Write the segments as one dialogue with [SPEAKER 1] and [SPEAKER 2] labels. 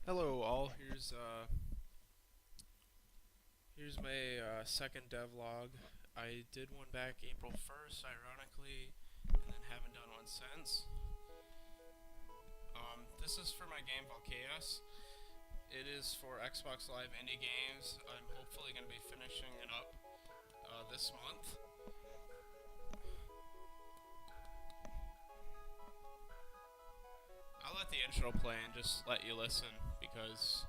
[SPEAKER 1] Hello all. Here's my second devlog. I did one back April 1st, ironically, and then haven't done one since. This is for my game Volchaos. It is for Xbox Live Indie Games. I'm hopefully going to be finishing it up this month. I'll let the intro play and just let you listen because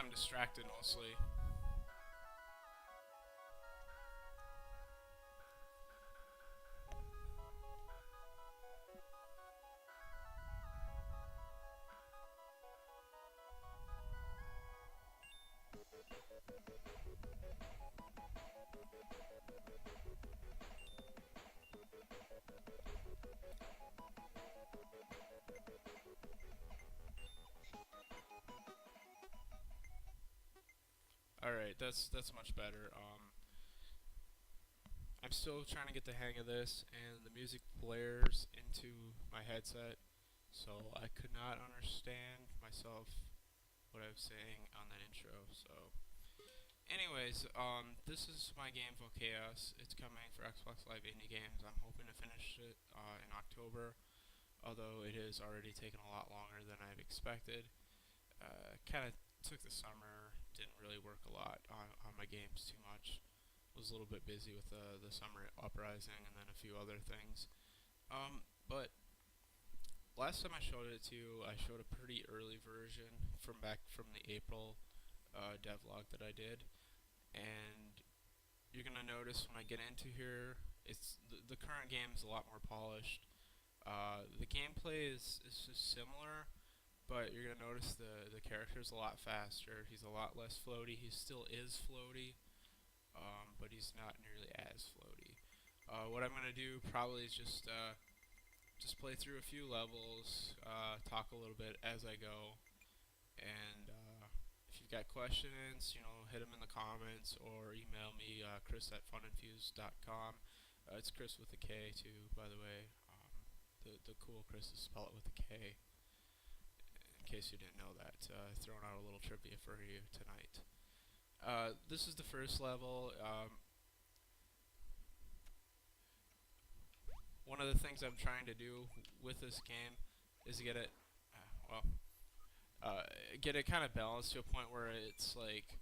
[SPEAKER 1] I'm distracted mostly. All right, that's much better. I'm still trying to get the hang of this, and the music blares into my headset, so I could not understand myself what I was saying on that intro. So, anyways, this is my game Volchaos. It's coming for Xbox Live Indie Games. I'm hoping to finish it in October, although it has already taken a lot longer than I've expected. Kind of took the summer, didn't really work a lot on my games too much. Was a little bit busy with the summer uprising and then a few other things. But last time I showed it to you, I showed a pretty early version from back from the April devlog that I did, and you're gonna notice when I get into here, it's the current game is a lot more polished. The gameplay is just similar, but you're gonna notice the character's a lot faster. He's a lot less floaty. He still is floaty, but he's not nearly as floaty. What I'm gonna do probably is just play through a few levels, talk a little bit as I go, and if you've got questions, hit them in the comments or email me, chris@funinfused.com. It's Chris with a K too, by the way. The cool Chris is spell it with a K. In case you didn't know that, throwing out a little trivia for you tonight. This is the first level. One of the things I'm trying to do with this game is get it, well, get it kind of balanced to a point where it's like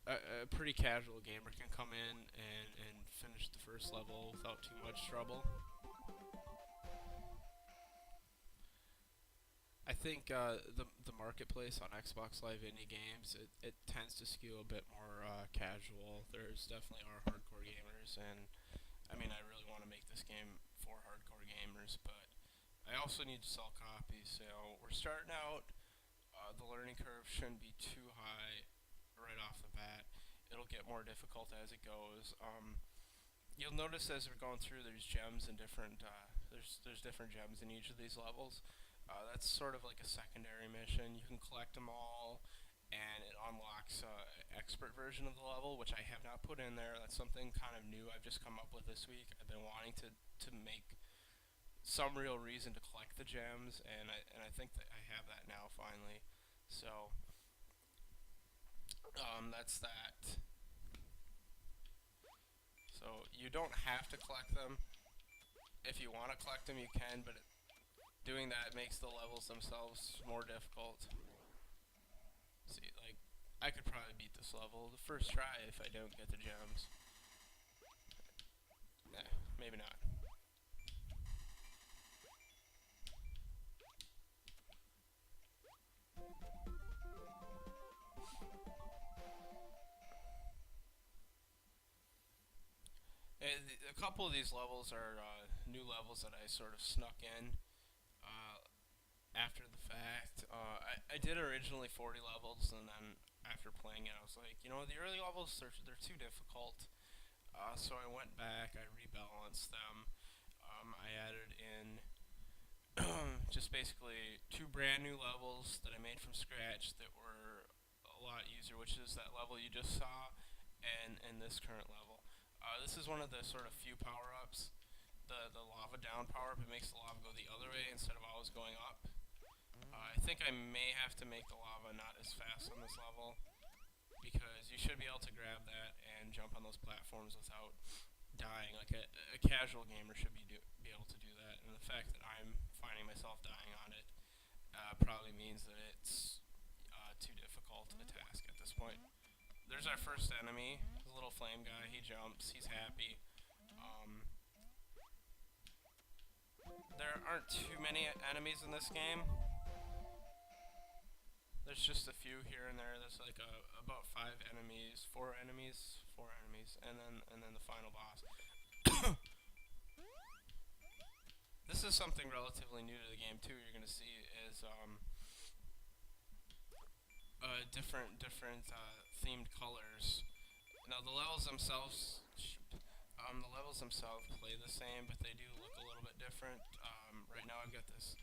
[SPEAKER 1] a pretty casual gamer can come in and finish the first level without too much trouble. I think the marketplace on Xbox Live Indie Games it tends to skew a bit more casual. There's definitely are hardcore gamers, and I mean I really want to make this game for hardcore gamers, but I also need to sell copies. So we're starting out. The learning curve shouldn't be too high right off the bat. It'll get more difficult as it goes. You'll notice as we're going through, there's gems in different. There's different gems in each of these levels. That's sort of like a secondary mission. You can collect them all, and it unlocks expert version of the level, which I have not put in there. That's something kind of new I've just come up with this week. I've been wanting to make some real reason to collect the gems, and I think that I have that now finally. So that's that. So you don't have to collect them. If you want to collect them, you can, but doing that makes the levels themselves more difficult. See, like, I could probably beat this level the first try if I don't get the gems. Nah, maybe not. A couple of these levels are new levels that I sort of snuck in uh, after the fact. I did originally 40 levels, and then after playing it, I was like, the early levels they're too difficult. So I went back, I rebalanced them. I added in just basically two brand new levels that I made from scratch that were a lot easier, which is that level you just saw, and this current level. This is one of the sort of few power ups the lava down power up. It makes the lava go the other way instead of always going up. I think I may have to make the lava not as fast on this level, because you should be able to grab that and jump on those platforms without dying. Like a casual gamer should be able to do that, and the fact that I'm finding myself dying on it probably means that it's too difficult a task at this point. There's our first enemy, the little flame guy. He jumps, he's happy. There aren't too many enemies in this game. There's just a few here and there. There's like about 5 enemies, 4 enemies, and then the final boss. This is something relatively new to the game too. You're gonna see is different themed colors. Now the levels themselves, play the same, but they do look a little bit different. Right now I've got this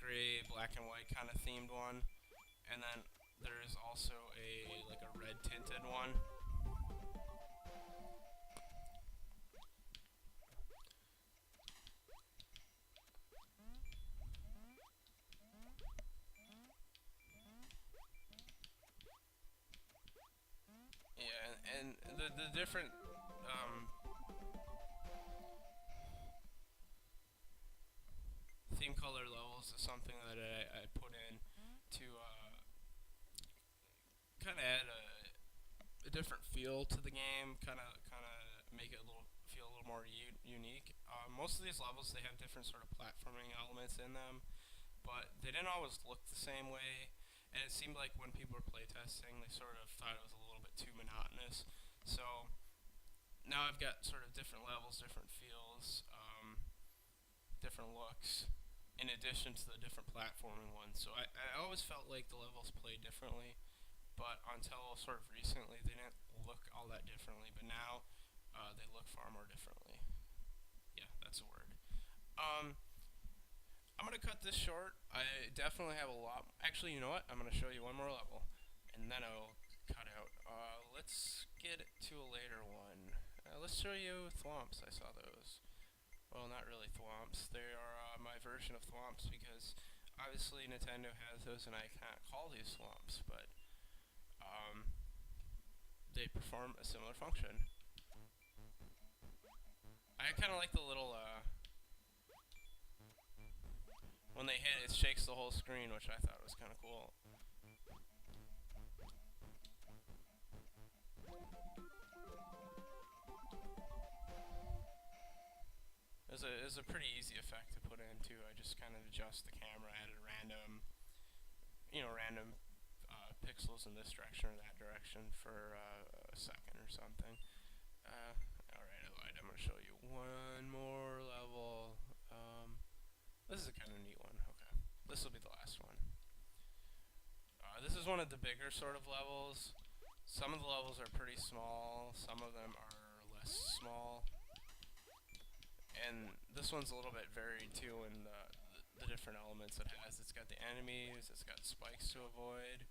[SPEAKER 1] gray, black and white kind of themed one, and then there is also like a red tinted one. Yeah, and the different theme color levels is something that I put in to kind of add a different feel to the game, kind of make it feel a little more unique. Most of these levels, they have different sort of platforming elements in them, but they didn't always look the same way, and it seemed like when people were playtesting, they sort of thought it was a little bit too monotonous. So now I've got sort of different levels, different feels, different looks, in addition to the different platforming ones. So I always felt like the levels played differently, but until sort of recently, they didn't look all that differently. But now they look far more differently. Yeah, that's a word. I'm gonna cut this short. I definitely have a lot. Actually, you know what? I'm gonna show you one more level, and then I'll cut out. Let's get to a later one. Let's show you thwomps. I saw those. Well, not really thwomps. They are my version of thwomps, because obviously Nintendo has those, and I can't call these thwomps, but they perform a similar function. I kind of like the little when they hit, it shakes the whole screen, which I thought was kind of cool. It was a pretty easy effect to put in too. I just kind of adjust the camera, added random pixels in this direction or that direction for a second or something. Alright, I lied. I'm going to show you one more level. This is a kind of neat one. Okay, this will be the last one. This is one of the bigger sort of levels. Some of the levels are pretty small, some of them are less small. And this one's a little bit varied too in the different elements it has. It's got the enemies, it's got spikes to avoid,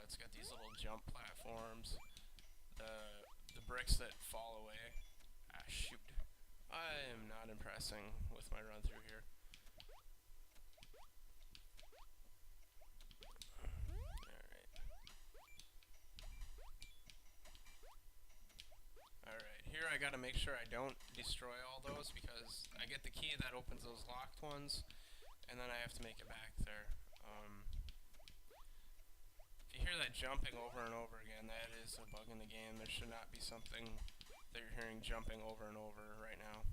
[SPEAKER 1] it's got these little jump platforms, the bricks that fall away. Ah, shoot. I am not impressing with my run through here. Alright, here I gotta make sure I don't destroy all those, because I get the key that opens those locked ones, and then I have to make it back there. If you hear that jumping over and over again, that is a bug in the game. There should not be something that you're hearing jumping over and over right now.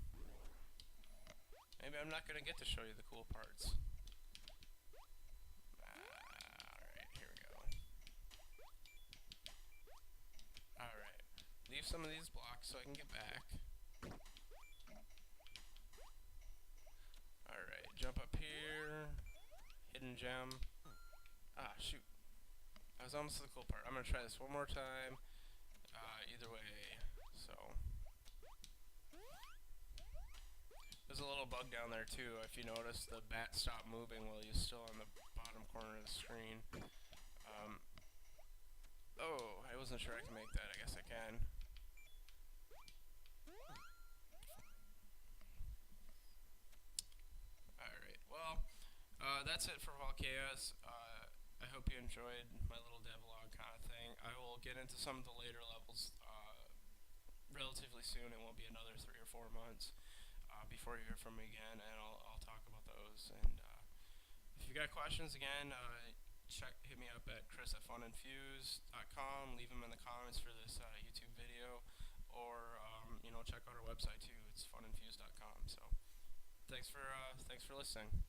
[SPEAKER 1] Maybe I'm not gonna get to show you the cool parts. Alright, here we go. Alright. Leave some of these blocks so I can get back. Alright, jump up here. Hidden gem. Ah, shoot. I was almost to the cool part. I'm gonna try this one more time. Either way, so. There's a little bug down there too. If you notice, the bat stopped moving while he's still on the bottom corner of the screen. Oh, I wasn't sure I could make that. I guess I can. that's it for Volchaos. I hope you enjoyed my little devlog kind of thing. I will get into some of the later levels relatively soon. It won't be another 3 or 4 months before you hear from me again, and I'll talk about those. And if you got questions, again, hit me up at chris@funandfuse.com. Leave them in the comments for this YouTube video, or check out our website too. It's funandfuse.com. So thanks for listening.